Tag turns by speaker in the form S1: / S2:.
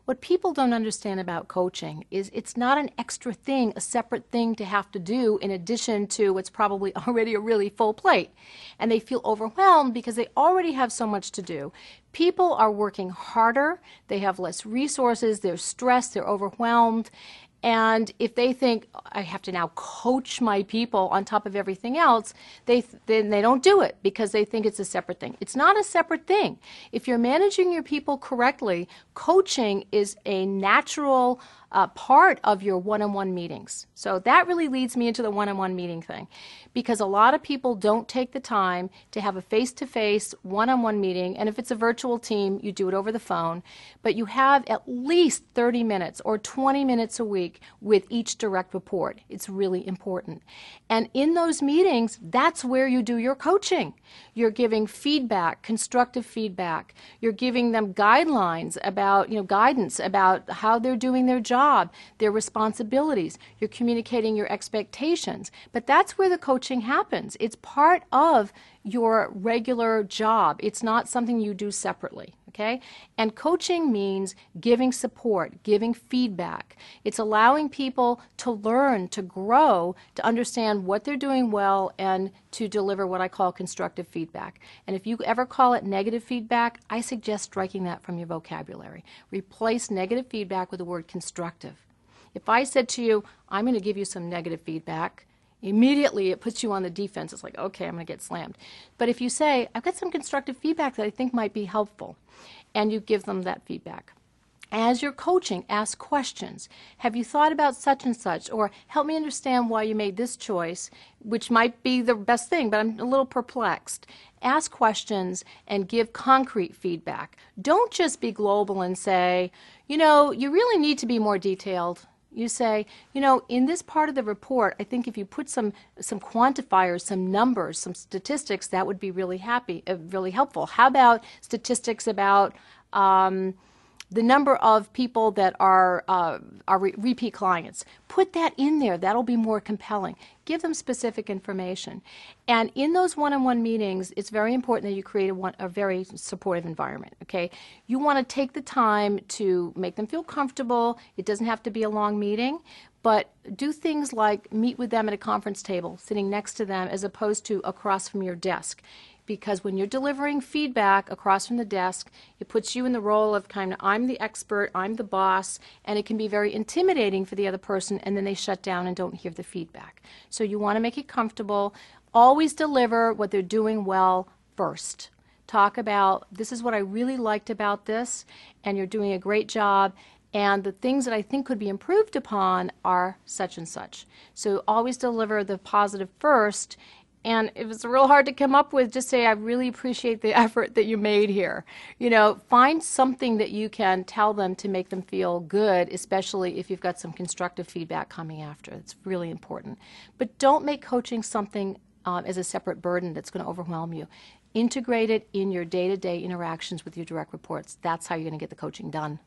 S1: What people don't understand about coaching is it's not an extra thing, a separate thing to have to do in addition to what's probably already a really full plate. And they feel overwhelmed because they already have so much to do. People are working harder, they have less resources, they're stressed, they're overwhelmed. And if they think, I have to now coach my people on top of everything else, then they don't do it because they think it's a separate thing. It's not a separate thing. If you're managing your people correctly, coaching is a natural part of your one-on-one meetings. So that really leads me into the one-on-one meeting thing, because a lot of people don't take the time to have a face-to-face one-on-one meeting, and if it's a virtual team, you do it over the phone, but you have at least 30 minutes or 20 minutes a week with each direct report. It's really important. And in those meetings, that's where you do your coaching. You're giving feedback, constructive feedback. You're giving them guidelines about, guidance about how they're doing their job, their responsibilities. You're communicating your expectations. But that's where the coaching happens. It's part of your regular job. It's not something you do separately, okay? And coaching means giving support, giving feedback. It's allowing people to learn, to grow, to understand what they're doing well, and to deliver what I call constructive feedback. And if you ever call it negative feedback, I suggest striking that from your vocabulary. Replace negative feedback with the word constructive. If I said to you, I'm going to give you some negative feedback, immediately it puts you on the defense. It's like, okay, I'm going to get slammed. But if you say, I've got some constructive feedback that I think might be helpful, and you give them that feedback. As you're coaching, ask questions. Have you thought about such and such? Or help me understand why you made this choice, which might be the best thing, but I'm a little perplexed. Ask questions and give concrete feedback. Don't just be global and say, you really need to be more detailed. You say, in this part of the report, I think if you put some quantifiers, some numbers, some statistics, that would be really helpful. How about statistics about the number of people that are repeat clients? Put that in there. That'll be more compelling. Give them specific information. And in those one-on-one meetings, it's very important that you create a very supportive environment, okay? You want to take the time to make them feel comfortable. It doesn't have to be a long meeting, but do things like meet with them at a conference table, sitting next to them, as opposed to across from your desk. Because when you're delivering feedback across from the desk, it puts you in the role of I'm the expert, I'm the boss, and it can be very intimidating for the other person, and then they shut down and don't hear the feedback. So you want to make it comfortable. Always deliver what they're doing well first. Talk about, this is what I really liked about this, and you're doing a great job, and the things that I think could be improved upon are such and such. So always deliver the positive first. And if it's real hard to come up with, just say, I really appreciate the effort that you made here. Find something that you can tell them to make them feel good, especially if you've got some constructive feedback coming after. It's really important. But don't make coaching something as a separate burden that's going to overwhelm you. Integrate it in your day-to-day interactions with your direct reports. That's how you're going to get the coaching done.